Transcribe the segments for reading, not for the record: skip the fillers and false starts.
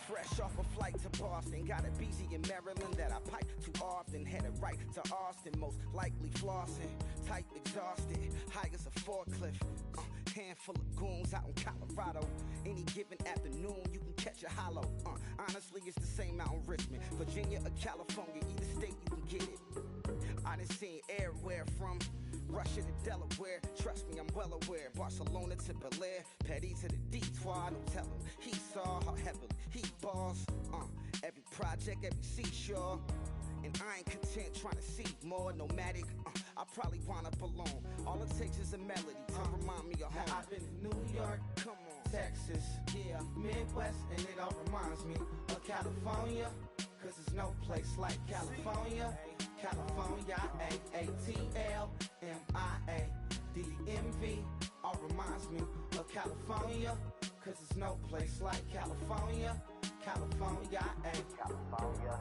Fresh off a flight to Boston, got a BZ in Maryland that I pipe too often. Headed right to Austin, most likely flossing. Type exhausted, high as a forklift. Handful of goons out in Colorado. Any given afternoon, you can catch a hollow. Honestly, it's the same out in Richmond, Virginia or California. Either state, you can get it. I done seen everywhere from Russia to Delaware. Trust me, I'm well aware. Barcelona to Bel Air, Petty to the Detroit. Don't tell him he saw how heavily he balls. Every project, every seashore. And I ain't content trying to see more nomadic. I probably wind up alone. All it takes is a melody to remind me of home. Now I've been to New York, Come on, Texas, yeah, Midwest, and it all reminds me of California. Cause there's no place like California. California, AATLMIA-DMV. All reminds me of California. Cause there's no place like California. California, California.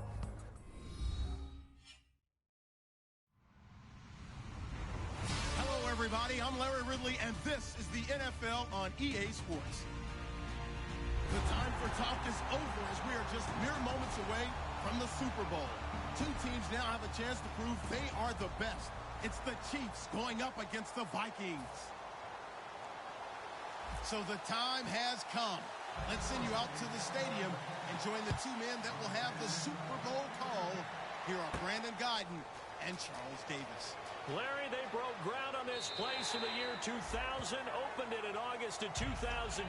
Hello, everybody. I'm Larry Ridley, and this is the NFL on EA Sports. The time for talk is over as we are just mere moments away from the Super Bowl. Two teams now have a chance to prove they are the best. It's the Chiefs going up against the Vikings. So the time has come. Let's send you out to the stadium and join the two men that will have the Super Bowl call. Here are Brandon Guyton and Charles Davis. Larry, they broke ground on this place in the year 2000, opened it in August of 2002,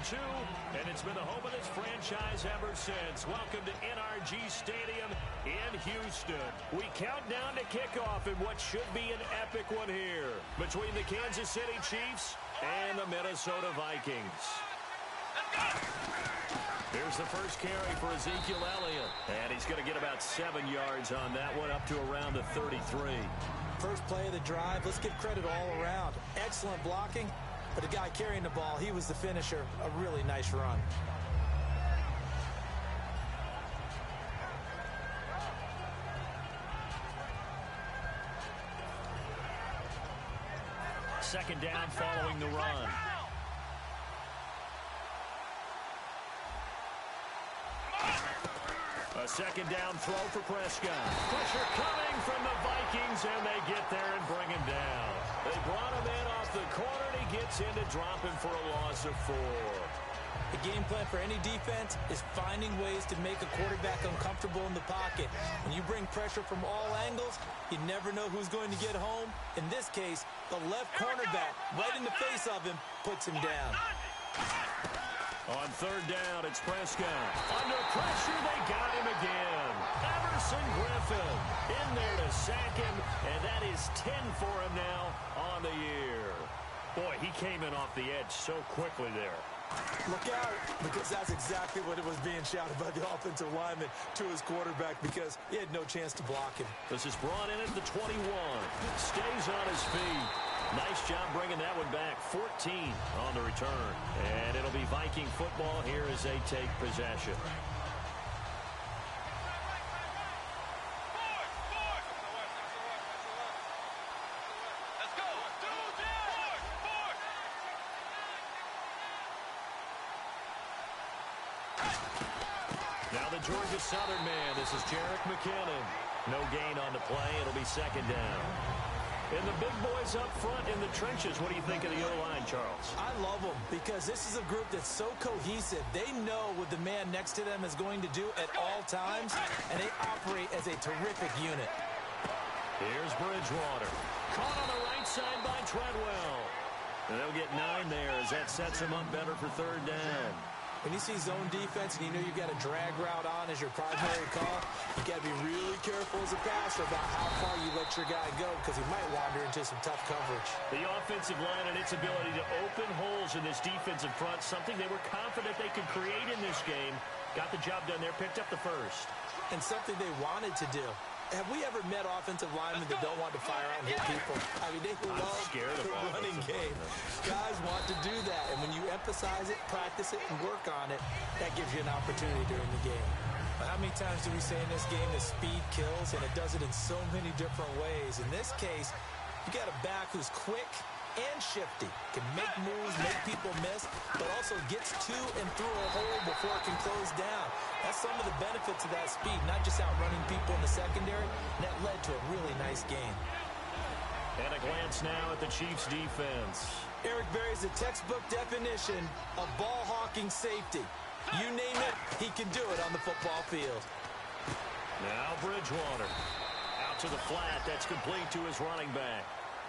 and it's been the home of this franchise ever since. Welcome to NRG Stadium in Houston. We count down to kickoff in what should be an epic one here between the Kansas City Chiefs and the Minnesota Vikings. Here's the first carry for Ezekiel Elliott, and he's going to get about 7 yards on that one, up to around the 33. First play of the drive, let's give credit all around. Excellent blocking, but the guy carrying the ball, he was the finisher. A really nice run. Second down following the run. A second down throw for Prescott. Pressure coming from the Vikings, and they get there and bring him down. They brought him in off the corner, and he gets in to drop him for a loss of 4. The game plan for any defense is finding ways to make a quarterback uncomfortable in the pocket. When you bring pressure from all angles, you never know who's going to get home. In this case, the left cornerback, right in the face of him, puts him down. On third down, it's Prescott. Under pressure, they got him again. Everson Griffin in there to sack him, and that is 10 for him now on the year. Boy, he came in off the edge so quickly there. Look out, because that's exactly what it was being shouted by the offensive lineman to his quarterback, because he had no chance to block him. This is brought in at the 21. Stays on his feet. Nice job bringing that one back. 14 on the return. And it'll be Viking football here as they take possession. Now the Georgia Southern man. This is Jerick McKinnon. No gain on the play. It'll be second down. And the big boys up front in the trenches. What do you think of the O-line, Charles? I love them because this is a group that's so cohesive. They know what the man next to them is going to do at all times, and they operate as a terrific unit. Here's Bridgewater. Caught on the right side by Treadwell. And they'll get 9 there as that sets them up better for third down. When you see zone defense and you know you've got a drag route on as your primary call, you got to be really careful as a passer about how far you let your guy go because he might wander into some tough coverage. The offensive line and its ability to open holes in this defensive front, something they were confident they could create in this game. Got the job done there, picked up the first. And something they wanted to do. Have we ever met offensive linemen that don't want to fire out and hit people? I mean, they love the running game. Guys want to do that, and when you emphasize it, practice it, and work on it, that gives you an opportunity during the game. But how many times do we say in this game that speed kills, and it does it in so many different ways? In this case, you got a back who's quick and shifty. Can make moves, make people miss, but also gets to and through a hole before it can close down. That's some of the benefits of that speed, not just outrunning people in the secondary. And that led to a really nice game. And a glance now at the Chiefs' defense. Eric Berry's the textbook definition of ball-hawking safety. You name it, he can do it on the football field. Now Bridgewater. Out to the flat. That's complete to his running back.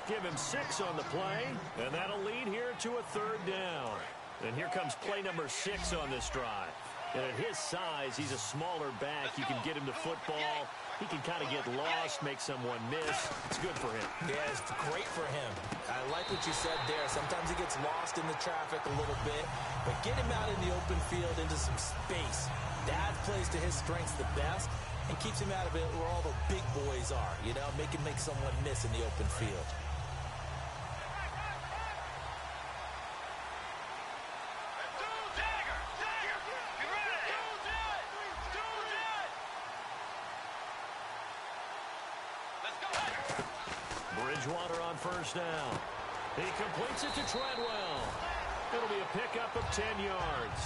Give him 6 on the play, and that'll lead here to a 3rd down. And here comes play number 6 on this drive. And at his size, he's a smaller back. You can get him to football. He can kind of get lost, make someone miss. It's good for him. Yeah, it's great for him. I like what you said there. Sometimes he gets lost in the traffic a little bit, but get him out in the open field into some space. That plays to his strengths the best and keeps him out of it where all the big boys are, you know, make someone miss in the open field. Bridgewater on 1st down. He completes it to Treadwell. It'll be a pickup of 10 yards.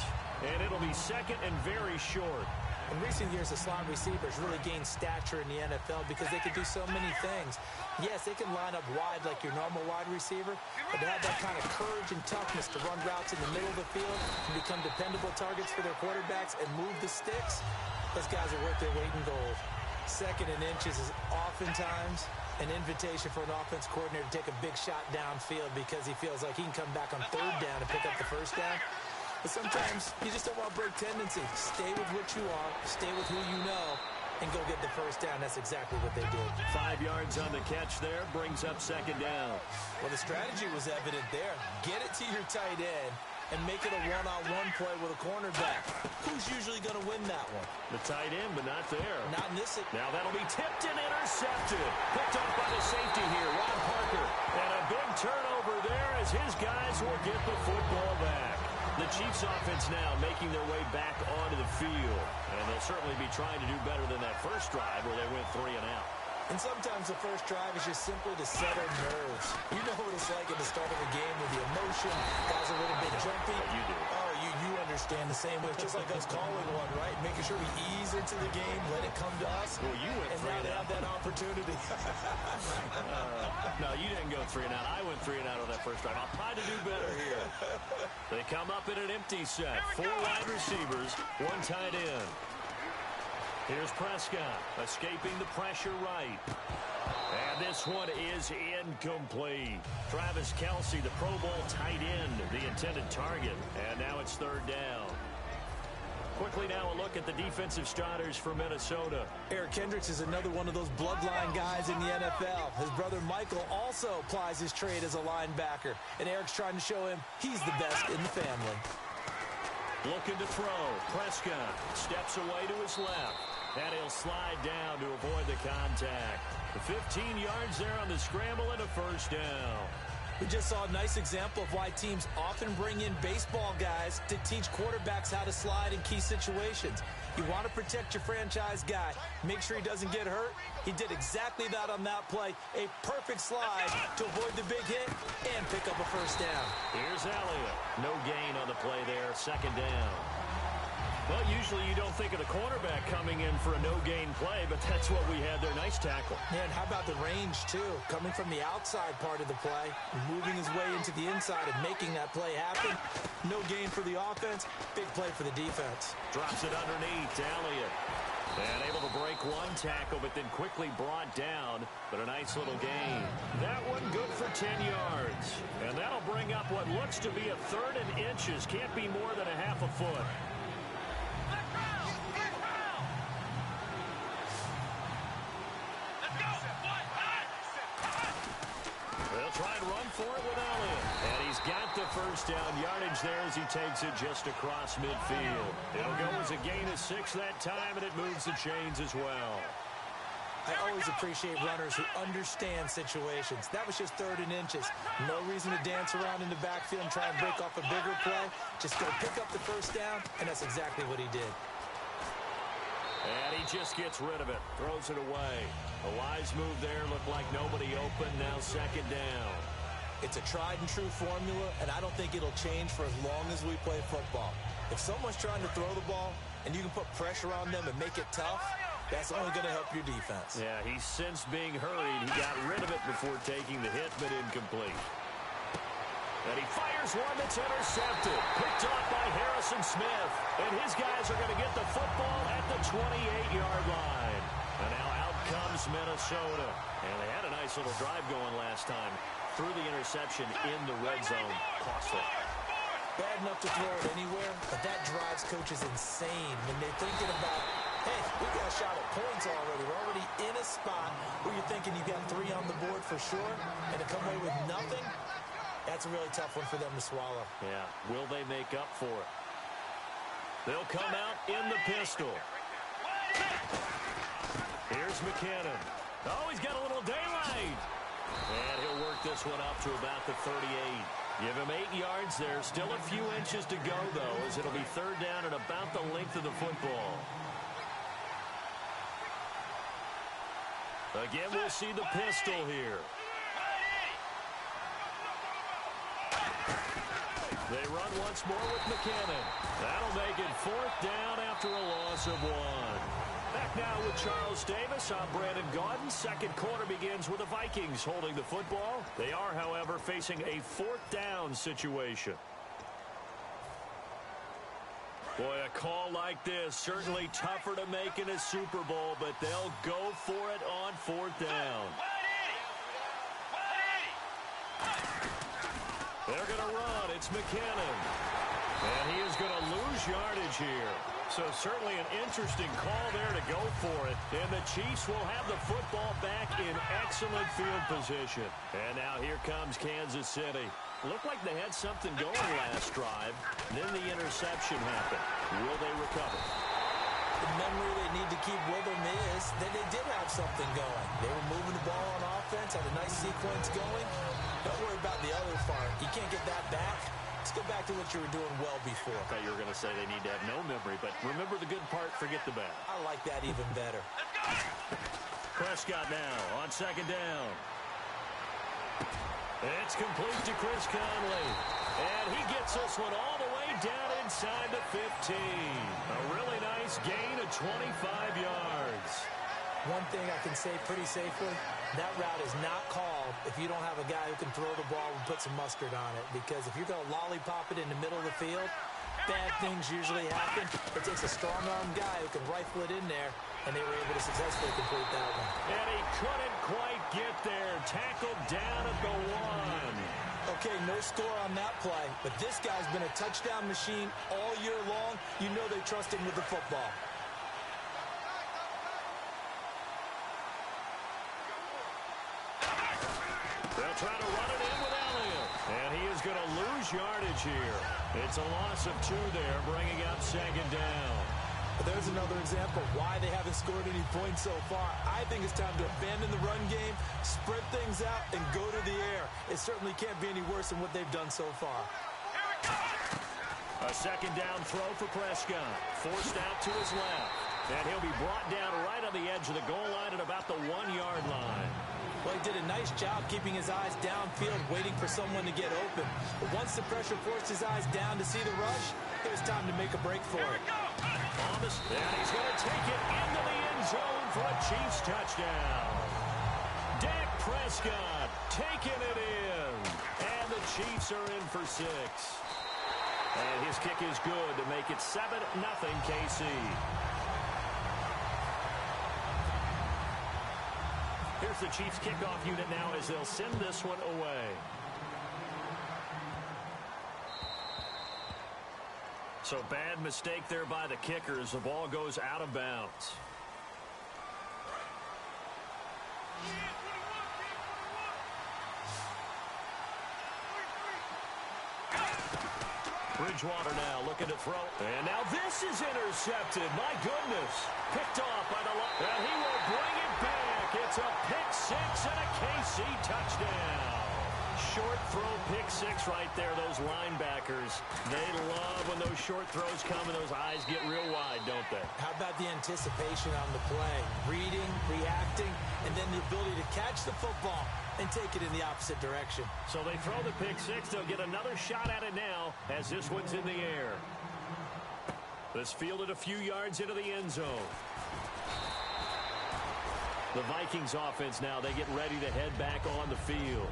And it'll be 2nd and very short. In recent years, the slot receivers really gained stature in the NFL because they can do so many things. Yes, they can line up wide like your normal wide receiver, but to have that kind of courage and toughness to run routes in the middle of the field and become dependable targets for their quarterbacks and move the sticks, those guys are worth their weight in gold. 2nd and inches is oftentimes an invitation for an offense coordinator to take a big shot downfield because he feels like he can come back on 3rd down and pick up the 1st down. But sometimes you just don't want to break tendency. Stay with what you are, stay with who you know, and go get the 1st down. That's exactly what they did. 5 yards on the catch there, brings up 2nd down. Well, the strategy was evident there. Get it to your tight end and make it a one-on-one play with a cornerback. Who's usually going to win that one? The tight end, but not there. Not in this. Now that'll be tipped and intercepted. Picked up by the safety here, Ron Parker. And a big turnover there as his guys will get the football back. The Chiefs offense now making their way back onto the field. And they'll certainly be trying to do better than that first drive where they went 3 and out. And sometimes the first drive is just simply to settle nerves. You know what it's like at the start of a game with the emotion. Guys are a little bit jumpy. You do. Oh, you understand the same way. Just like us calling one, right? Making sure we ease into the game, let it come to us. Well, you went 3 and out. Have that opportunity. No, you didn't go 3 and out. I went 3 and out on that first drive. I'll try to do better here. They come up in an empty set. 4 wide receivers, 1 tight end. Here's Prescott, escaping the pressure right. And this one is incomplete. Travis Kelce, the Pro Bowl tight end, the intended target. And now it's 3rd down. Quickly now a look at the defensive starters for Minnesota. Eric Kendricks is another one of those bloodline guys in the NFL. His brother Michael also applies his trade as a linebacker. And Eric's trying to show him he's the best in the family. Looking to throw. Prescott steps away to his left. And he'll slide down to avoid the contact. 15 yards there on the scramble and a 1st down. We just saw a nice example of why teams often bring in baseball guys to teach quarterbacks how to slide in key situations. You want to protect your franchise guy. Make sure he doesn't get hurt. He did exactly that on that play. A perfect slide to avoid the big hit and pick up a 1st down. Here's Elliott. No gain on the play there. 2nd down. Well, usually you don't think of the cornerback coming in for a no-gain play, but that's what we had there. Nice tackle. And how about the range, too? Coming from the outside part of the play, moving his way into the inside and making that play happen. No gain for the offense, big play for the defense. Drops it underneath to Elliott. And able to break 1 tackle, but then quickly brought down. But a nice little gain. That one good for 10 yards. And that'll bring up what looks to be a 3rd and inches. Can't be more than a half a foot. Try and run for it with Elliott. And he's got the 1st down yardage there as he takes it just across midfield. It'll go as a gain of 6 that time, and it moves the chains as well. I always appreciate runners who understand situations. That was just 3rd and inches. No reason to dance around in the backfield and try and break off a bigger play. Just go pick up the 1st down, and that's exactly what he did. And he just gets rid of it, throws it away. A wise move there, looked like nobody open, now 2nd down. It's a tried-and-true formula, and I don't think it'll change for as long as we play football. If someone's trying to throw the ball and you can put pressure on them and make it tough, that's only going to help your defense. Yeah, he sensed being hurried. He got rid of it before taking the hit, but incomplete. And he fires one that's intercepted. Picked off by Harrison Smith. And his guys are going to get the football at the 28-yard line. And now out comes Minnesota. And they had a nice little drive going last time. Threw the interception in the red zone. Costly. Bad enough to throw it anywhere, but that drives coaches insane when they're thinking about, hey, we got a shot at points already. We're already in a spot where you're thinking you got 3 on the board for sure, and to come away with nothing, that's a really tough one for them to swallow. Yeah, will they make up for it? They'll come out in the pistol. Here's McKinnon. Oh, he's got a little daylight. And he'll work this one up to about the 38. Give him 8 yards there. Still a few inches to go, though, as it'll be third down and about the length of the football. Again, we'll see the pistol here. They run once more with McKinnon. That'll make it fourth down after a loss of 1. Back now with Charles Davis. I'm Brandon Gaudin. Second quarter begins with the Vikings holding the football. They are, however, facing a fourth down situation. Boy, a call like this, certainly tougher to make in a Super Bowl, but they'll go for it on fourth down. They're going to run. It's McKinnon. And he is going to lose yardage here. So certainly an interesting call there to go for it. And the Chiefs will have the football back in excellent field position. And now here comes Kansas City. Looked like they had something going last drive. Then the interception happened. Will they recover? The memory they need to keep with them is that they did have something going. They were moving the ball on offense, had a nice sequence going. Don't worry about the other part. You can't get that back. Let's go back to what you were doing well before. I thought you were going to say they need to have no memory, but remember the good part, forget the bad. I like that even better. Prescott now on second down. It's complete to Chris Conley. And he gets this one all the way down inside the 15. A really nice gain of 25 yards. One thing I can say pretty safely, that route is not called if you don't have a guy who can throw the ball and put some mustard on it. Because if you're going to lollipop it in the middle of the field, bad things usually happen. It takes a strong-arm guy who can rifle it in there, and they were able to successfully complete that one. And he couldn't quite get there. Tackled down at the 1. Okay, no score on that play, but this guy's been a touchdown machine all year long. You know they trust him with the football. They'll try to run it in with Elliott. And he is going to lose yardage here. It's a loss of 2 there, bringing up second down. But there's another example of why they haven't scored any points so far. I think it's time to abandon the run game, spread things out, and go to the air. It certainly can't be any worse than what they've done so far. A second down throw for Prescott. Forced out to his left. And he'll be brought down right on the edge of the goal line at about the 1-yard line. Well, he did a nice job keeping his eyes downfield, waiting for someone to get open. But once the pressure forced his eyes down to see the rush, it was time to make a break for it. Thomas, and he's going to take it into the end zone for a Chiefs touchdown. Dak Prescott taking it in. And the Chiefs are in for 6. And his kick is good to make it 7-0 KC. Here's the Chiefs kickoff unit now as they'll send this one away. So bad mistake there by the kicker as the ball goes out of bounds. Bridgewater now looking to throw. And now this is intercepted. My goodness. Picked off by the line. And he will bring it back. It's a pick 6 and a KC touchdown. short throw pick six right there, those linebackers. They love when those short throws come and those eyes get real wide, don't they? How about the anticipation on the play? Reading, reacting, and then the ability to catch the football and take it in the opposite direction. So they throw the pick six. They'll get another shot at it now as this one's in the air. This fielded a few yards into the end zone. The Vikings offense now, they get ready to head back on the field.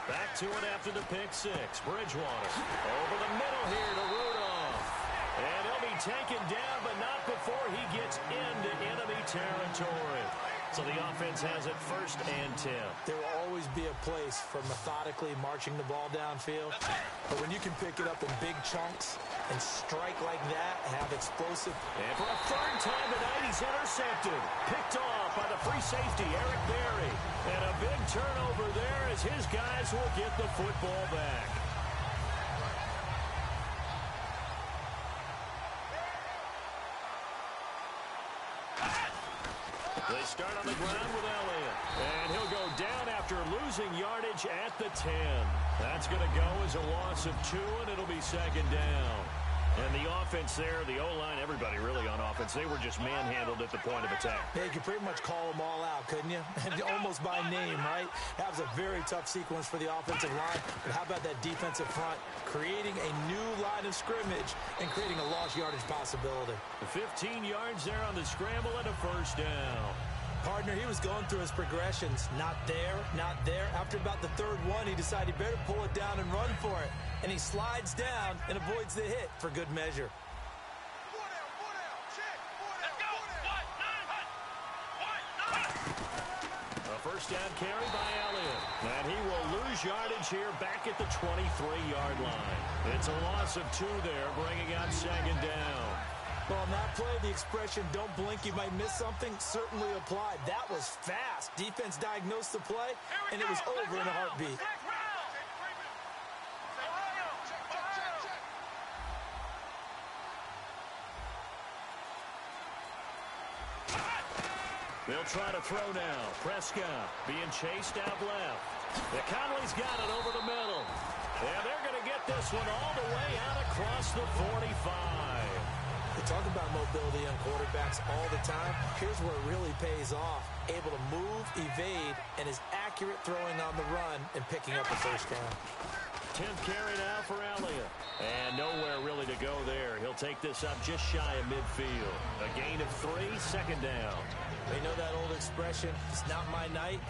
Back to it after the pick six. Bridgewater over the middle here to Rudolph. And he'll be taken down, but not before he gets into enemy territory. So the offense has it 1st and 10. There will always be a place for methodically marching the ball downfield. But when you can pick it up in big chunks and strike like that, have explosive. And for a 3rd time tonight, he's intercepted. Picked off by the free safety, Eric Berry. And a big turnover there as his guys will get the football back. They start on the ground with Elliott. And he'll go down after losing yardage at the 10. That's going to go as a loss of 2, and it'll be 2nd down. And the offense there, the O-line, everybody really on offense, they were just manhandled at the point of attack. Yeah, you could pretty much call them all out, couldn't you? And almost by name, right? That was a very tough sequence for the offensive line. But how about that defensive front? Creating a new line of scrimmage and creating a lost yardage possibility. 15 yards there on the scramble and a 1st down. Partner, he was going through his progressions. Not there, not there. After about the 3rd one, he decided he better pull it down and run for it. And he slides down and avoids the hit for good measure. A 1st down carry by Elliott. And he will lose yardage here back at the 23-yard line. It's a loss of 2 there, bringing out 2nd down. Well, on that play, the expression, don't blink, you might miss something, certainly applied. That was fast. Defense diagnosed the play, and it was over in a heartbeat. They'll try to throw now. Prescott being chased out left. Conley's got it over the middle. And they're going to get this one all the way out across the 45. They talk about mobility on quarterbacks all the time. Here's where it really pays off. Able to move, evade, and is accurate throwing on the run and picking up a 1st down. 10th carry now for Elliott. And nowhere really to go there. He'll take this up just shy of midfield. A gain of 3, 2nd down. They know that old expression, it's not my night.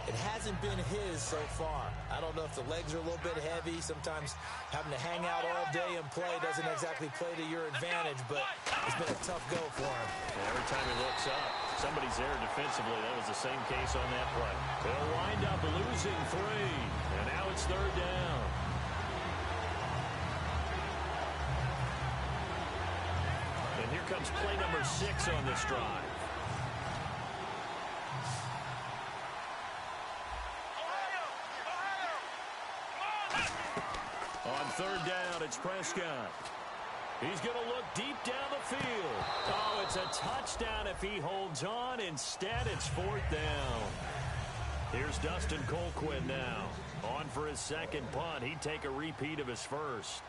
It hasn't been his so far. I don't know if the legs are a little bit heavy. Sometimes having to hang out all day and play doesn't exactly play to your advantage, but it's been a tough go for him. And every time he looks up, somebody's there defensively. That was the same case on that play. They'll wind up losing 3, and now it's 3rd down. And here comes play number 6 on this drive. On 3rd down, it's Prescott. He's going to look deep down the field. Oh, it's a touchdown if he holds on. Instead, it's 4th down. Here's Dustin Colquitt now. On for his 2nd punt. He'd take a repeat of his 1st.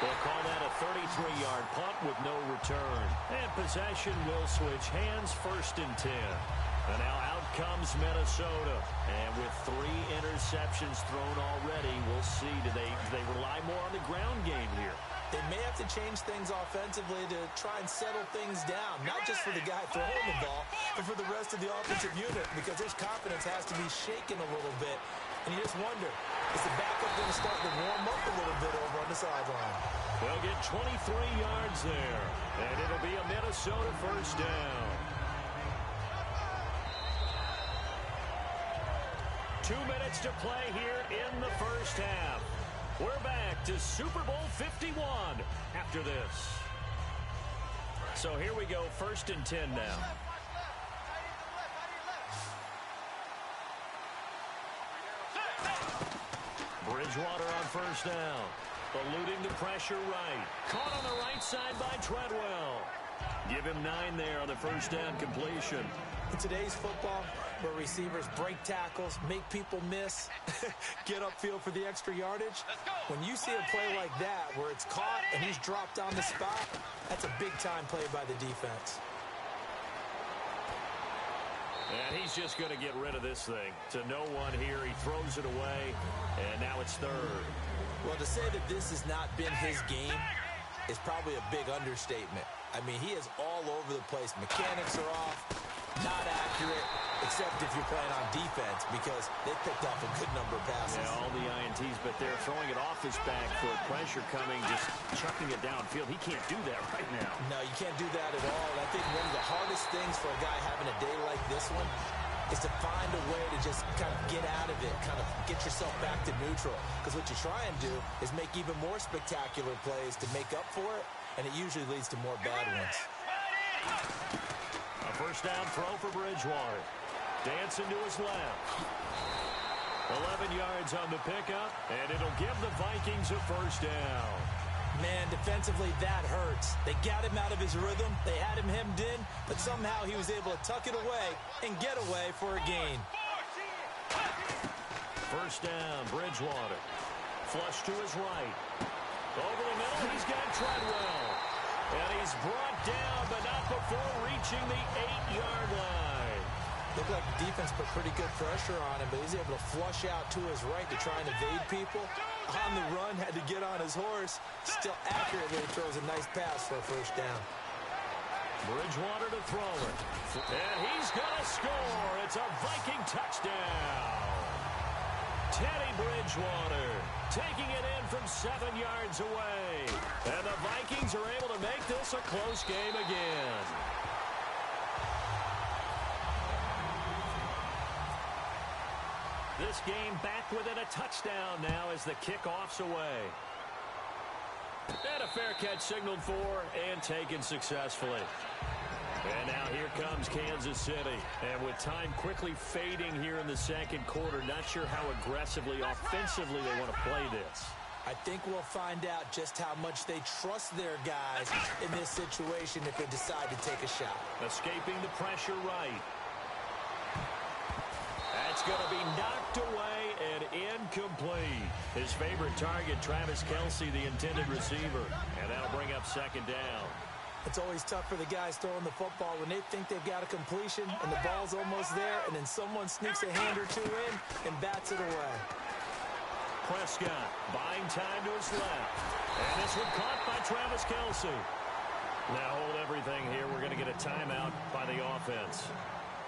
They'll call that a 33-yard punt with no return. And possession will switch hands, 1st and 10. And now out comes Minnesota. And with 3 interceptions thrown already, we'll see. Do they rely more on the ground game here? They may have to change things offensively to try and settle things down. Not just for the guy throwing the ball, but for the rest of the offensive unit. Because his confidence has to be shaken a little bit. And you just wonder, is the backup going to start to warm up a little bit over on the sideline? They'll get 23 yards there. And it'll be a Minnesota 1st down. 2 minutes to play here in the 1st half. We're back to Super Bowl 51 after this. So here we go, 1st and 10 now. Bridgewater on first down. Eluding the pressure right. Caught on the right side by Treadwell. Give him 9 there on the first down completion. In today's football, where receivers break tackles, make people miss, get upfield for the extra yardage, when you see a play like that where it's caught and he's dropped on the spot, that's a big-time play by the defense. And he's just going to get rid of this thing. To no one here, he throws it away, and now it's third. Well, to say that this has not been his game is probably a big understatement. I mean, he is all over the place. Mechanics are off, not accurate, except if you're playing on defense, because they picked off a good number of passes. Yeah, all the INTs, but they're throwing it off his back foot. Pressure coming, just chucking it downfield. He can't do that right now. No, you can't do that at all. And I think one of the hardest things for a guy having a day like this one is to find a way to just kind of get out of it, kind of get yourself back to neutral. Because what you try and do is make even more spectacular plays to make up for it, and it usually leads to more bad ones. A first down throw for Bridgewater. Dancing to his left. 11 yards on the pickup, and it'll give the Vikings a first down. Man, defensively, that hurts. They got him out of his rhythm. They had him hemmed in, but somehow he was able to tuck it away and get away for a gain. First down, Bridgewater. Flush to his right. Over the middle, he's got Treadwell. And he's brought down, but not before reaching the 8-yard line. Looked like the defense put pretty good pressure on him, but he's able to flush out to his right to try and evade people. On the run, had to get on his horse. Still accurately throws a nice pass for a first down. Bridgewater to throw it. And he's going to score. It's a Viking touchdown. Teddy Bridgewater taking it in from 7 yards away. And the Vikings are able to make this a close game again. This game back within a touchdown now as the kickoff's away. And a fair catch signaled for and taken successfully. And now here comes Kansas City. And with time quickly fading here in the second quarter, not sure how aggressively, offensively they want to play this. I think we'll find out just how much they trust their guys in this situation if they decide to take a shot. Escaping the pressure right. That's going to be knocked away and incomplete. His favorite target, Travis Kelce, the intended receiver. And that'll bring up second down. It's always tough for the guys throwing the football when they think they've got a completion and the ball's almost there, and then someone sneaks a hand or two in and bats it away. Prescott buying time to his left. And this one caught by Travis Kelce. Now hold everything here. We're going to get a timeout by the offense.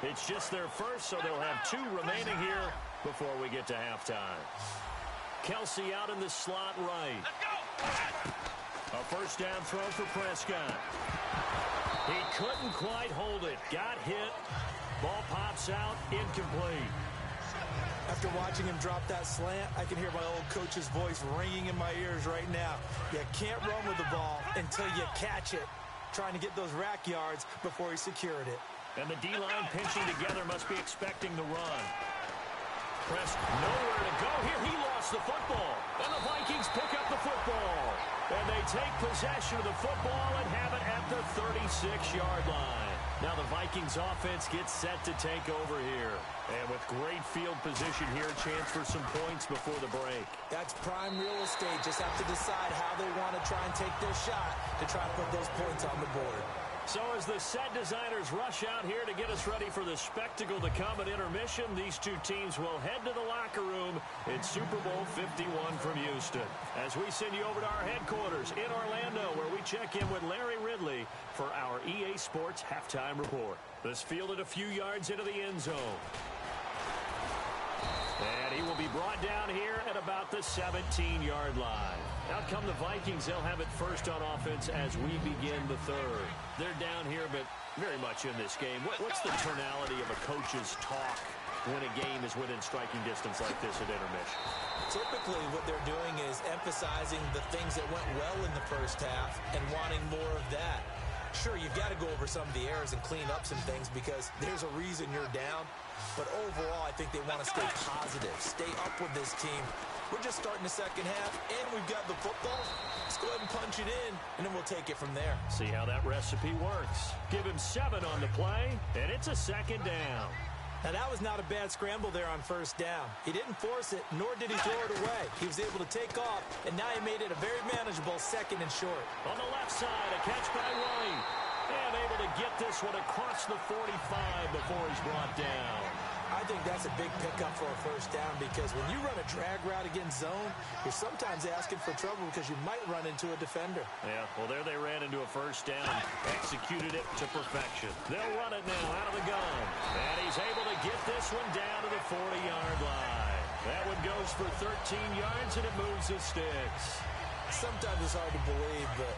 It's just their first, so they'll have 2 remaining here before we get to halftime. Kelce out in the slot right. A first down throw for Prescott. He couldn't quite hold it. Got hit. Ball pops out. Incomplete. After watching him drop that slant, I can hear my old coach's voice ringing in my ears right now. You can't run with the ball until you catch it. Trying to get those rack yards before he secured it. And the D-line pinching together must be expecting the run. Prescott nowhere to go here. He lost the football. And the Vikings pick up the football. And they take possession of the football and have it at the 36-yard line. Now the Vikings offense gets set to take over here. And with great field position here, a chance for some points before the break. That's prime real estate. Just have to decide how they want to try and take their shot to try to put those points on the board. So as the set designers rush out here to get us ready for the spectacle to come at intermission, these 2 teams will head to the locker room in Super Bowl 51 from Houston. As we send you over to our headquarters in Orlando, where we check in with Larry Ridley for our EA Sports Halftime Report. This fielded a few yards into the end zone. And he will be brought down here at about the 17-yard line. Out come the Vikings. They'll have it first on offense as we begin the third. They're down here, but very much in this game. What's the tonality of a coach's talk when a game is within striking distance like this at intermission? Typically, what they're doing is emphasizing the things that went well in the first half and wanting more of that. Sure, you've got to go over some of the errors and clean up some things because there's a reason you're down. But overall, I think they want to stay positive, stay up with this team. We're just starting the second half, and we've got the football. Let's go ahead and punch it in, and then we'll take it from there. See how that recipe works. Give him 7 on the play, and it's a second down. Now, that was not a bad scramble there on first down. He didn't force it, nor did he throw it away. He was able to take off, and now he made it a very manageable second and short. On the left side, a catch by White. And able to get this one across the 45 before he's brought down. I think that's a big pickup for a first down because when you run a drag route against zone, you're sometimes asking for trouble because you might run into a defender. Yeah, well, there they ran into a first down, executed it to perfection. They'll run it now out of the gun. And he's able to get this one down to the 40-yard line. That one goes for 13 yards, and it moves the sticks. Sometimes it's hard to believe, but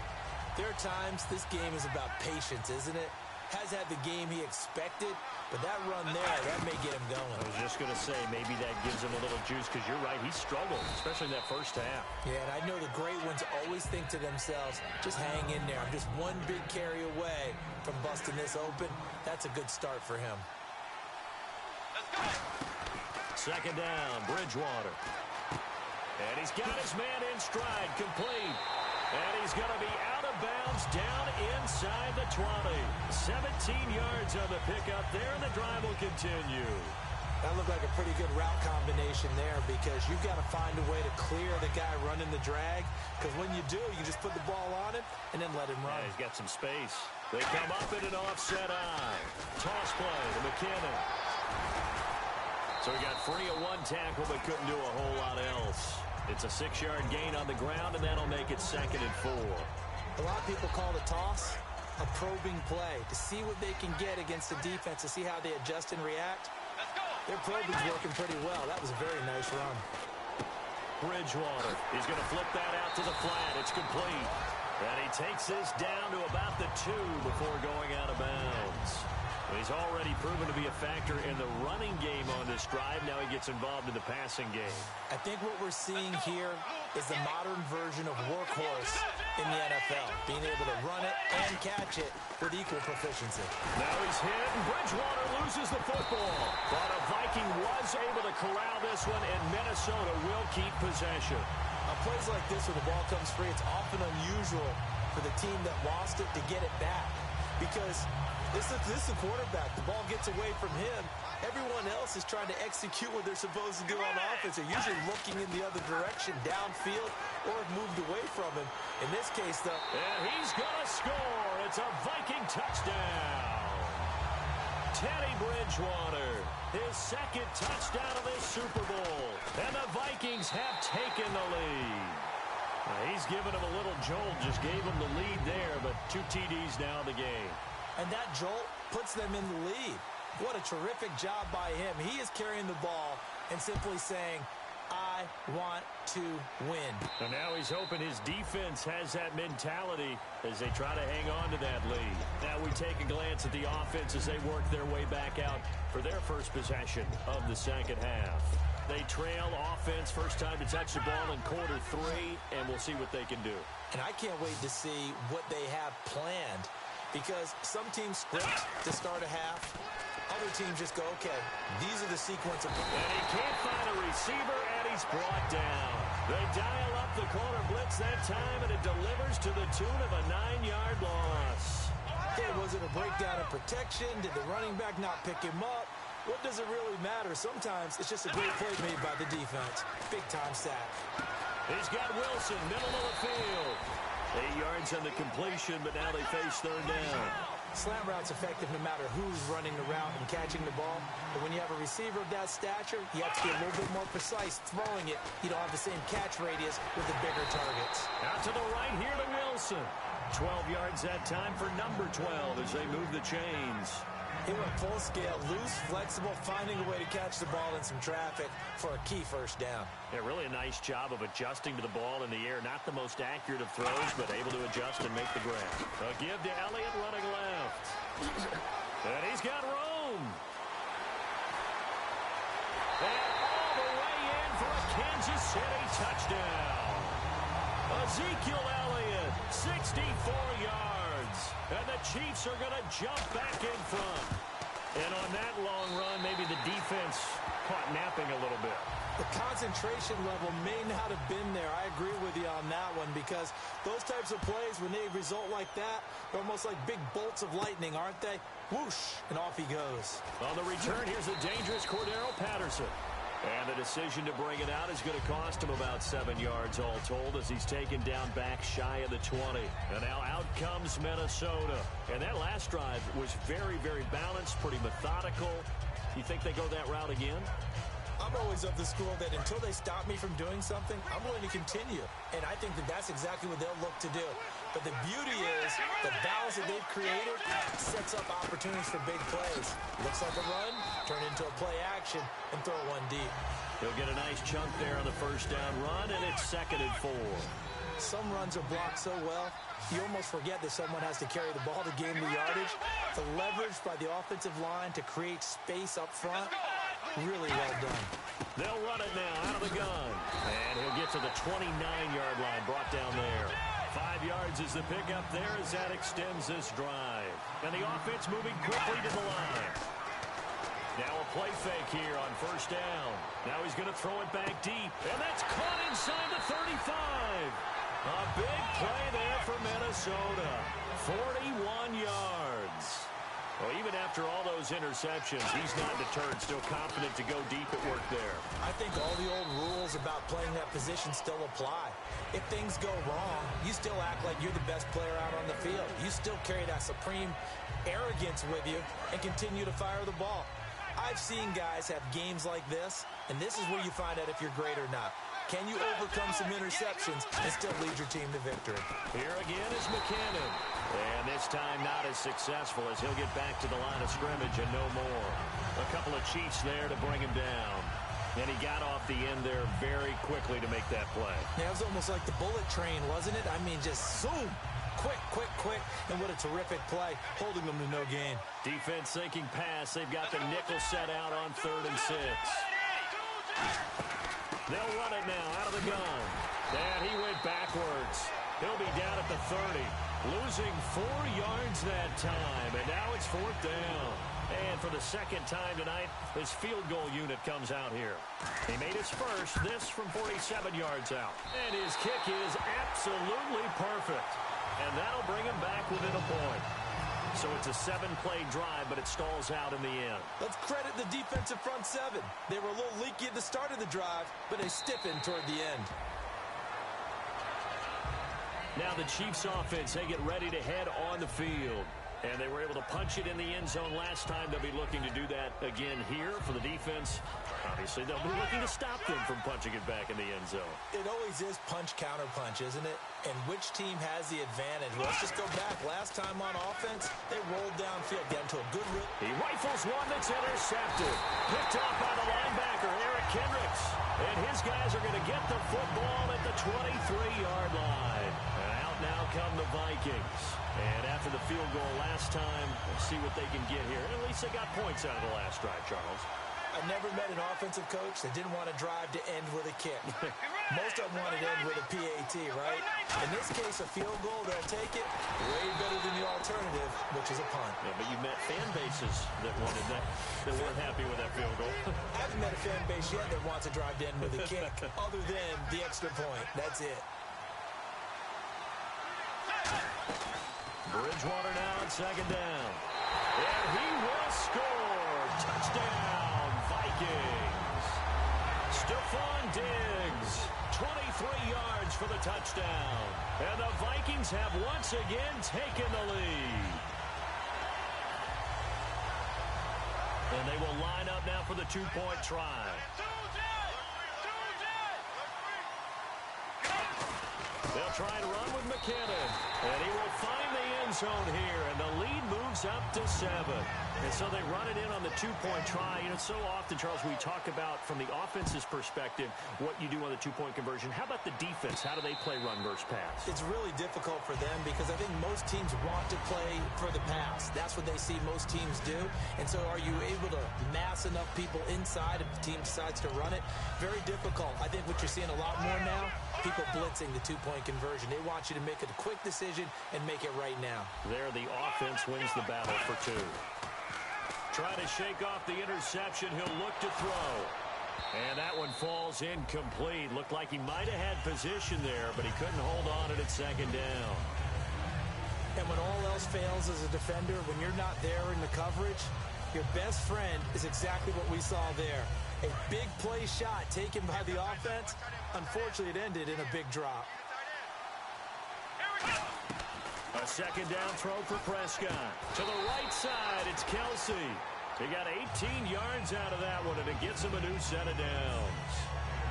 there are times this game is about patience, isn't it? Has had the game he expected, but that run there, that may get him going. I was just going to say, maybe that gives him a little juice because you're right, he struggled, especially in that first half. Yeah, and I know the great ones always think to themselves, just hang in there. I'm just one big carry away from busting this open. That's a good start for him. Second down, Bridgewater. And he's got his man in stride, complete. And he's going to be out of bounds down inside the 20. 17 yards on the pickup there, and the drive will continue. That looked like a pretty good route combination there because you've got to find a way to clear the guy running the drag because when you do, you just put the ball on him and then let him run. Yeah, he's got some space. They come up in an offset eye. Toss play to McKinnon. So he got free of one tackle but couldn't do a whole lot else. It's a 6-yard gain on the ground, and that'll make it 2nd and 4. A lot of people call the toss a probing play to see what they can get against the defense, to see how they adjust and react. Their probing's working pretty well. That was a very nice run. Bridgewater. He's going to flip that out to the flat. It's complete. And he takes this down to about the 2 before going out of bounds. He's already proven to be a factor in the running game on this drive. Now he gets involved in the passing game. I think what we're seeing here is the modern version of workhorse in the NFL, being able to run it and catch it with equal proficiency. Now he's hit, and Bridgewater loses the football. But a Viking was able to corral this one, and Minnesota will keep possession. On plays like this where the ball comes free, it's often unusual for the team that lost it to get it back because this is the quarterback. The ball gets away from him. Everyone else is trying to execute what they're supposed to do on offense. They're usually looking in the other direction, downfield, or have moved away from him. In this case, though. And he's going to score. It's a Viking touchdown. Teddy Bridgewater, his 2nd touchdown of this Super Bowl. And the Vikings have taken the lead. Now, he's given him a little jolt, just gave him the lead there, but 2 TDs now in the game. And that jolt puts them in the lead. What a terrific job by him. He is carrying the ball and simply saying, I want to win. And now he's hoping his defense has that mentality as they try to hang on to that lead. Now we take a glance at the offense as they work their way back out for their first possession of the second half. They trail offense, first time to touch the ball in quarter 3, and we'll see what they can do. And I can't wait to see what they have planned because some teams script to start a half. Other teams just go, okay, these are the sequence of... And he can't find a receiver, and he's brought down. They dial up the corner blitz that time, and it delivers to the tune of a 9-yard loss. Okay, was it a breakdown in protection? Did the running back not pick him up? What does it really matter? Sometimes it's just a great play made by the defense. Big-time sack. He's got Wilson, middle of the field. 8 yards on the completion, but now they face 3rd down. Slant route's effective no matter who's running the route and catching the ball. But when you have a receiver of that stature, you have to be a little bit more precise throwing it. You don't have the same catch radius with the bigger targets. Out to the right here to Wilson. 12 yards that time for number 12 as they move the chains. He went full scale, loose, flexible, finding a way to catch the ball in some traffic for a key first down. Yeah, really a nice job of adjusting to the ball in the air. Not the most accurate of throws, but able to adjust and make the grab. A give to Elliott running left. And he's got Rome. And all the way in for a Kansas City touchdown. A Ezekiel Elliott, 64 yards. And the Chiefs are going to jump back in front. And on that long run, maybe the defense caught napping a little bit. The concentration level may not have been there. I agree with you on that one, because those types of plays, when they result like that, they're almost like big bolts of lightning, aren't they? Whoosh, and off he goes. On the return, here's a dangerous Cordero Patterson. And the decision to bring it out is going to cost him about 7 yards all told, as he's taken down back shy of the 20. And now out comes Minnesota. And that last drive was very, very balanced, pretty methodical. You think they go that route again? I'm always of the school that until they stop me from doing something, I'm willing to continue. And I think that that's exactly what they'll look to do. But the beauty is the balance that they've created sets up opportunities for big plays. Looks like a run, turn into a play action, and throw one deep. He'll get a nice chunk there on the first down run, and it's 2nd and 4. Some runs are blocked so well, you almost forget that someone has to carry the ball to gain the yardage. The leverage by the offensive line to create space up front, really well done. They'll run it now out of the gun. And he'll get to the 29-yard line, brought down there. 5 yards is the pickup there as that extends this drive. And the offense moving quickly to the line. Now a play fake here on first down. Now he's going to throw it back deep. And that's caught inside the 35. A big play there for Minnesota. 41 yards. Well, even after all those interceptions, he's not deterred, still confident to go deep at work there. I think all the old rules about playing that position still apply. If things go wrong, you still act like you're the best player out on the field. You still carry that supreme arrogance with you and continue to fire the ball. I've seen guys have games like this, and this is where you find out if you're great or not. Can you overcome some interceptions and still lead your team to victory? Here again is McKinnon. And this time not as successful, as he'll get back to the line of scrimmage and no more. A couple of Chiefs there to bring him down. And he got off the end there very quickly to make that play. Yeah, it was almost like the bullet train, wasn't it? I mean, just zoom. Quick, quick, quick. And what a terrific play, holding them to no gain. Defense thinking pass. They've got the nickel set out on 3rd and 6. They'll run it now out of the gun. And he went backwards. He'll be down at the 30. Losing 4 yards that time, and now it's 4th down. And for the second time tonight, his field goal unit comes out here. He made his first, this from 47 yards out. And his kick is absolutely perfect. And that'll bring him back within a point. So it's a 7-play drive, but it stalls out in the end. Let's credit the defensive front seven. They were a little leaky at the start of the drive, but they stiffened toward the end. Now the Chiefs offense, they get ready to head on the field. And they were able to punch it in the end zone last time. They'll be looking to do that again here for the defense. Obviously, they'll be looking to stop them from punching it back in the end zone. It always is punch-counter-punch, isn't it? And which team has the advantage? Let's just go back. Last time on offense, they rolled downfield, got into a good rip. He rifles one that's intercepted. Picked off by the linebacker, Eric Kendricks. And his guys are going to get the football at the 23-yard line. And out now come the Vikings. And after the field goal last time, let's see what they can get here. And at least they got points out of the last drive, Charles. I've never met an offensive coach that didn't want to drive to end with a kick. Most of them want to end with a PAT, right? In this case, a field goal, they'll take it. Way better than the alternative, which is a punt. Yeah, but you met fan bases that wanted that, that weren't happy with that field goal. I haven't met a fan base yet that wants to drive to end with a kick, other than the extra point. That's it. Bridgewater now on 2nd down. And he will score. Touchdown, Vikings. Stephon Diggs, 23 yards for the touchdown. And the Vikings have once again taken the lead. And they will line up now for the 2-point try. They'll try and run with McKinnon. And he will find the end zone here. And the lead moves up to 7. And so they run it in on the 2-point try. You know, so often, Charles, we talk about from the offense's perspective what you do on the 2-point conversion. How about the defense? How do they play run versus pass? It's really difficult for them because I think most teams want to play for the pass. That's what they see most teams do. And so are you able to mass enough people inside if the team decides to run it? Very difficult. I think what you're seeing a lot more now, people blitzing the 2-point two-point conversion. They want you to make a quick decision and make it right now. There, the offense wins the battle for 2. Trying to shake off the interception. He'll look to throw. And that one falls incomplete. Looked like he might have had position there, but he couldn't hold on at second down. And when all else fails as a defender, when you're not there in the coverage, your best friend is exactly what we saw there. A big play shot taken by the offense. Unfortunately, it ended in a big drop. A second down throw for Prescott. To the right side, it's Kelsey. He got 18 yards out of that one, and it gets him a new set of downs.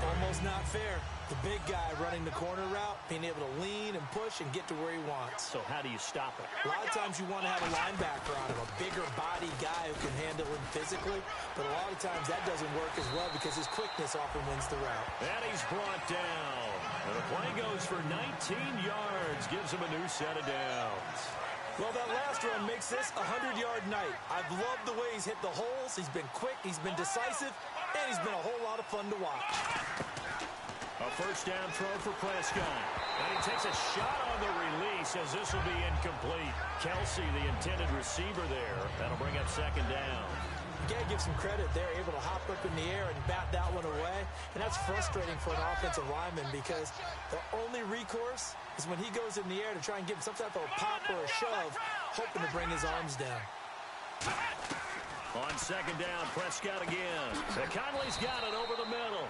Almost not fair. The big guy running the corner route, being able to lean and push and get to where he wants. So how do you stop it? A lot of times you want to have a linebacker on him, a bigger body guy who can handle him physically, but a lot of times that doesn't work as well because his quickness often wins the route. And he's brought down. And the play goes for 19 yards, gives him a new set of downs. Well, that last run makes this a 100-yard night. I've loved the way he's hit the holes. He's been quick, he's been decisive, and he's been a whole lot of fun to watch. A first down throw for Prescott. And he takes a shot on the release as this will be incomplete. Kelsey, the intended receiver there. That'll bring up second down. You got to give some credit. They're able to hop up in the air and bat that one away. And that's frustrating for an offensive lineman because the only recourse is when he goes in the air to try and give some type of a pop or a shove, hoping to bring his arms down. On second down, Prescott again. Conley's got it over the middle.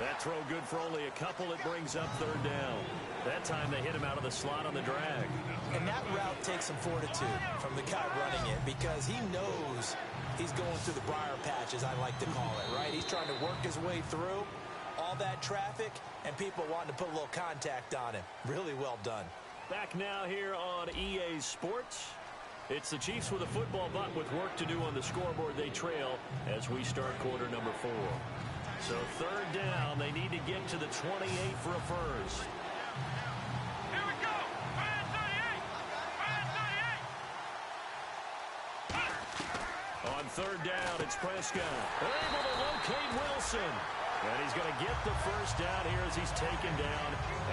That throw good for only a couple. It brings up third down. That time they hit him out of the slot on the drag. And that route takes some fortitude from the guy running it because he knows he's going through the briar patch, as I like to call it, right? He's trying to work his way through all that traffic and people wanting to put a little contact on him. Really well done. Back now here on EA Sports. It's the Chiefs with a football, but with work to do on the scoreboard. They trail as we start quarter number 4. So third down, they need to get to the 28 for a first. Here we go. 38. On third down, it's Prescott. They're able to locate Wilson. And he's going to get the first down here as he's taken down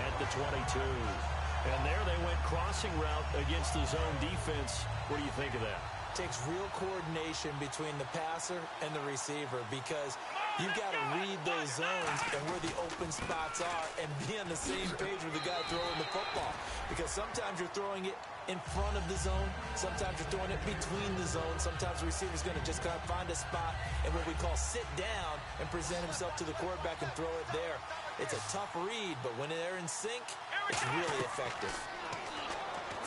at the 22. And there they went crossing route against the zone defense. What do you think of that? Takes real coordination between the passer and the receiver because you've got to read those zones and where the open spots are and be on the same page with the guy throwing the football. Because sometimes you're throwing it in front of the zone. Sometimes you're throwing it between the zones. Sometimes the receiver's going to just kind of find a spot and what we call sit down and present himself to the quarterback and throw it there. It's a tough read, but when they're in sync, it's really effective.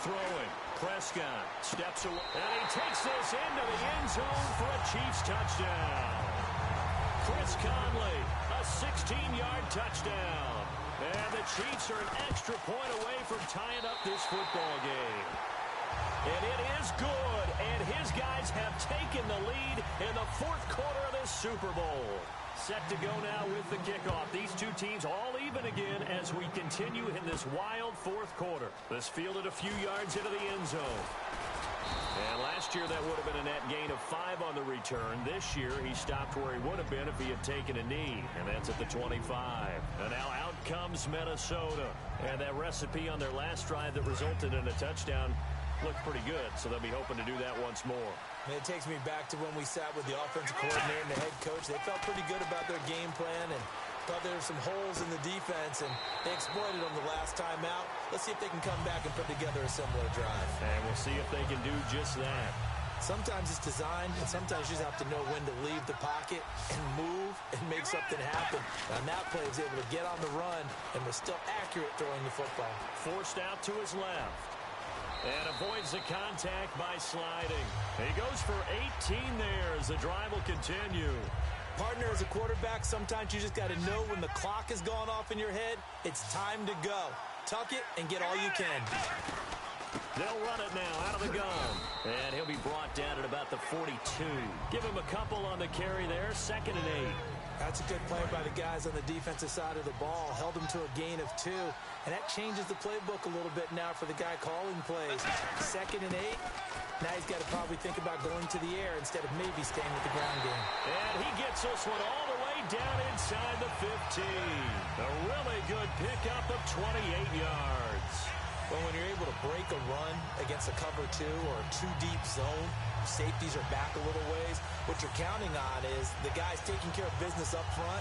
Throwing. Prescott steps away, and he takes this into the end zone for a Chiefs touchdown. Chris Conley, a 16-yard touchdown. And the Chiefs are an extra point away from tying up this football game. And it is good, and his guys have taken the lead in the fourth quarter of this Super Bowl. Set to go now with the kickoff. These two teams all even again as we continue in this wild fourth quarter. This fielded a few yards into the end zone. And last year that would have been a net gain of 5 on the return. This year he stopped where he would have been if he had taken a knee. And that's at the 25. And now out comes Minnesota. And that recipe on their last drive that resulted in a touchdown looked pretty good. So they'll be hoping to do that once more. And it takes me back to when we sat with the offensive coordinator and the head coach. They felt pretty good about their game plan and thought there were some holes in the defense, and they exploited them the last time out. Let's see if they can come back and put together a similar drive. And we'll see if they can do just that. Sometimes it's designed, and sometimes you just have to know when to leave the pocket and move and make something happen. And on that play, he was able to get on the run and was still accurate throwing the football. Forced out to his left. And avoids the contact by sliding. He goes for 18 there as the drive will continue. Partner, as a quarterback, sometimes you just got to know when the clock has gone off in your head, it's time to go. Tuck it and get all you can. They'll run it now out of the gun. And he'll be brought down at about the 42. Give him a couple on the carry there, 2nd and 8. That's a good play by the guys on the defensive side of the ball. Held him to a gain of 2. And that changes the playbook a little bit now for the guy calling plays. 2nd and 8. Now he's got to probably think about going to the air instead of maybe staying with the ground game. And he gets this one all the way down inside the 15. A really good pickup of 28 yards. Well, when you're able to break a run against a cover 2 or a 2-deep zone, safeties are back a little ways. What you're counting on is the guys taking care of business up front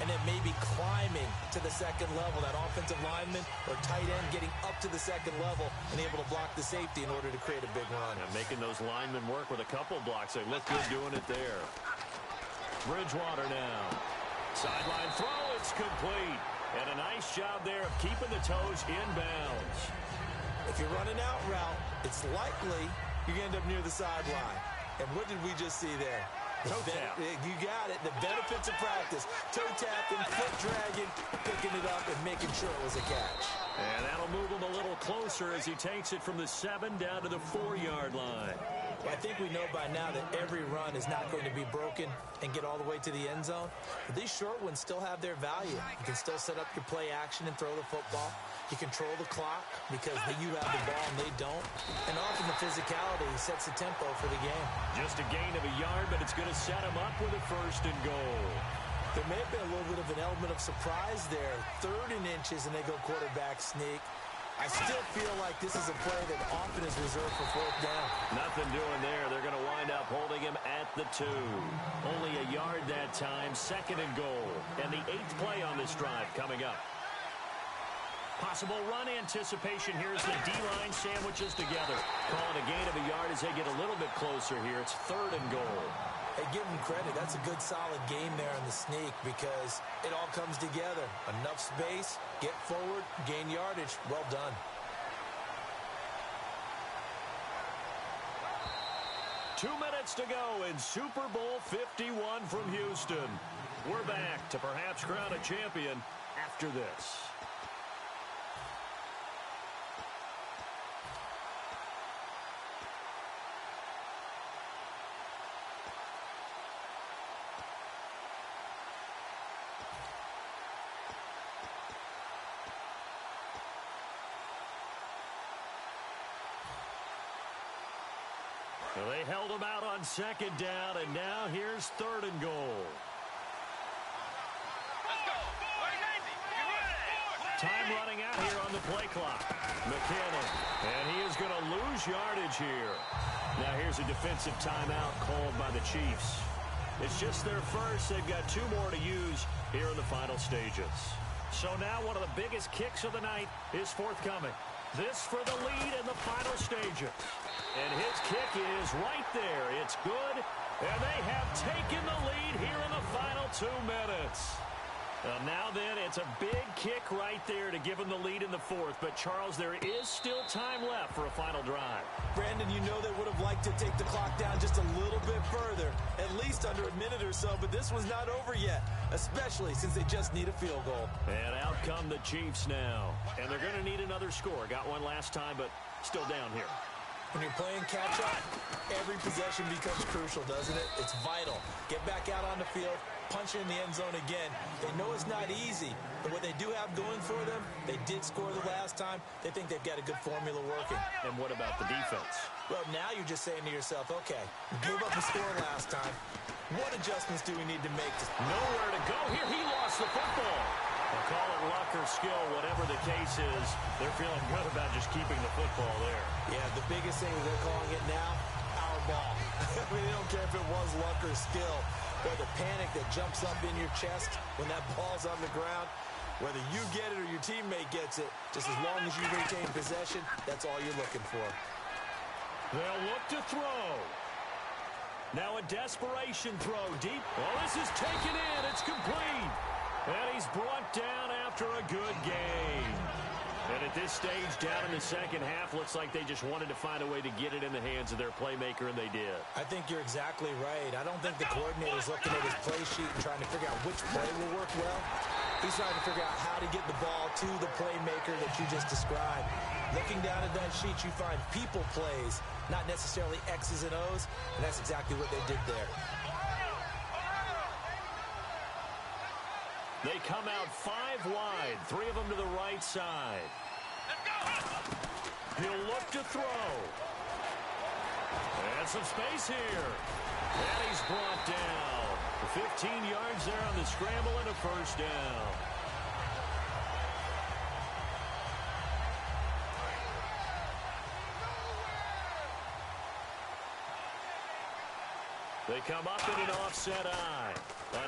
and then maybe climbing to the second level, that offensive lineman or tight end getting up to the second level and able to block the safety in order to create a big run. And making those linemen work with a couple blocks. They look good doing it there. Bridgewater now. Sideline throw, it's complete. And a nice job there of keeping the toes in bounds. If you're running out route, it's likely you're going to end up near the sideline. And what did we just see there? Toe tap. You got it. The benefits of practice. Toe tapping, foot dragging, picking it up, and making sure it was a catch. And that'll move him a little closer as he takes it from the 7 down to the 4-yard line. Well, I think we know by now that every run is not going to be broken and get all the way to the end zone. But these short ones still have their value. You can still set up your play action and throw the football. You control the clock because you have the ball and they don't. And often the physicality sets the tempo for the game. Just a gain of a yard, but it's going to set him up with a 1st and goal. There may have been a little bit of an element of surprise there. 3rd and inches, and they go quarterback sneak. I still feel like this is a play that often is reserved for 4th down. Nothing doing there. They're going to wind up holding him at the 2. Only a yard that time, 2nd and goal. And the 8th play on this drive coming up. Possible run anticipation here as the D-line sandwiches together. Calling a gain of a yard as they get a little bit closer here. It's 3rd and goal. Hey, give them credit. That's a good, solid game there in the sneak because it all comes together. Enough space, get forward, gain yardage. Well done. Two minutes to go in Super Bowl 51 from Houston. We're back to perhaps crown a champion after this. Well, they held him out on 2nd down, and now here's 3rd and goal. Let's go. Time running out here on the play clock. McKinnon, and he is going to lose yardage here. Now here's a defensive timeout called by the Chiefs. It's just their first. They've got 2 more to use here in the final stages. So now one of the biggest kicks of the night is forthcoming. This for the lead in the final stages. And his kick is right there. It's good. And they have taken the lead here in the final 2 minutes. Now then, it's a big kick right there to give them the lead in the 4th. But, Charles, there is still time left for a final drive. Brandon, you know they would have liked to take the clock down just a little bit further, at least under a minute or so. But this was not over yet, especially since they just need a field goal. And out come the Chiefs now. And they're going to need another score. Got one last time, but still down here. When you're playing catch-up, every possession becomes crucial, doesn't it? It's vital. Get back out on the field, punch it in the end zone again. They know it's not easy, but what they do have going for them, they did score the last time. They think they've got a good formula working. And what about the defense? Well, now you're just saying to yourself, okay, we gave up a score last time. What adjustments do we need to make? Nowhere to go here. He lost the football. They'll call it luck or skill, whatever the case is. They're feeling good about just keeping the football there. Yeah, the biggest thing is they're calling it now, our ball. I mean, they don't care if it was luck or skill. Or the panic that jumps up in your chest when that ball's on the ground. Whether you get it or your teammate gets it, just as long as you retain possession, that's all you're looking for. They'll look to throw. Now a desperation throw deep. Well, this is taken in. It's complete. And he's brought down after a good game. And at this stage, down in the 2nd half, looks like they just wanted to find a way to get it in the hands of their playmaker, and they did. I think you're exactly right. I don't think the coordinator's looking at his play sheet and trying to figure out which play will work well. He's trying to figure out how to get the ball to the playmaker that you just described. Looking down at that sheet, you find people plays, not necessarily X's and O's, and that's exactly what they did there. They come out 5 wide, 3 of them to the right side. He'll look to throw. And some space here. And he's brought down. 15 yards there on the scramble and a first down. They come up in an offset eye.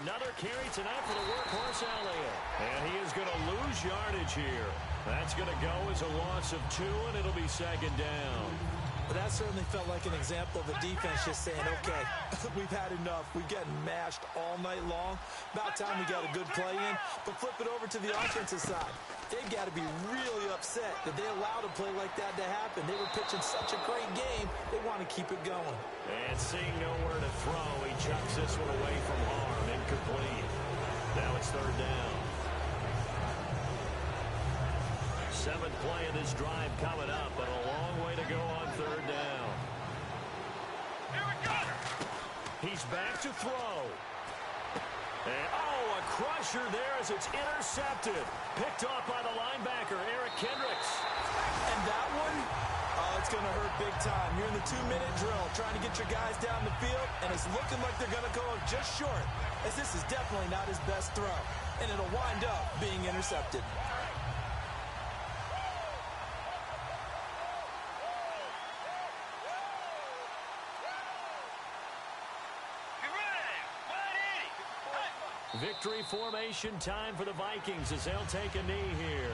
Another carry tonight for the workhorse Elliott. And he is going to lose yardage here. That's going to go as a loss of 2, and it'll be second down. But that certainly felt like an example of a defense just saying, okay, we've had enough. We've gotten mashed all night long. About time we got a good play in. But flip it over to the offensive side. They've got to be really upset that they allowed a play like that to happen. They were pitching such a great game, they want to keep it going. And seeing nowhere to throw, he chucks this one away from harm. Incomplete. Now it's third down. 7th play of this drive coming up, but a long way to go on third down. Here we go. He's back to throw. And, a crusher there as it's intercepted. Picked off by the linebacker, Eric Kendricks. And that one, it's going to hurt big time. You're in the 2-minute drill trying to get your guys down the field, and it's looking like they're going to go just short, as this is definitely not his best throw. And it'll wind up being intercepted. Victory formation time for the Vikings as they'll take a knee here.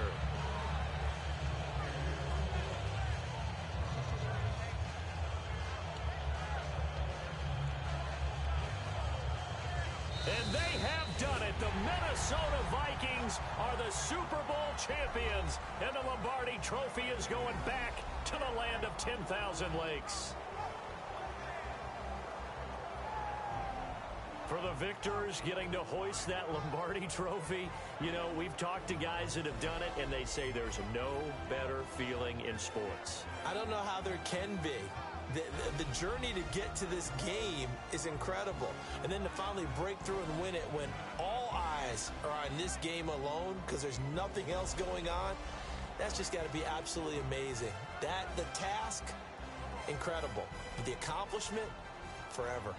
And they have done it. The Minnesota Vikings are the Super Bowl champions. And the Lombardi Trophy is going back to the land of 10,000 lakes. For the victors getting to hoist that Lombardi Trophy, you know, we've talked to guys that have done it, and they say there's no better feeling in sports. I don't know how there can be. The journey to get to this game is incredible. And then to finally break through and win it when all eyes are on this game alone because there's nothing else going on, that's just got to be absolutely amazing. The task, incredible. But the accomplishment, forever.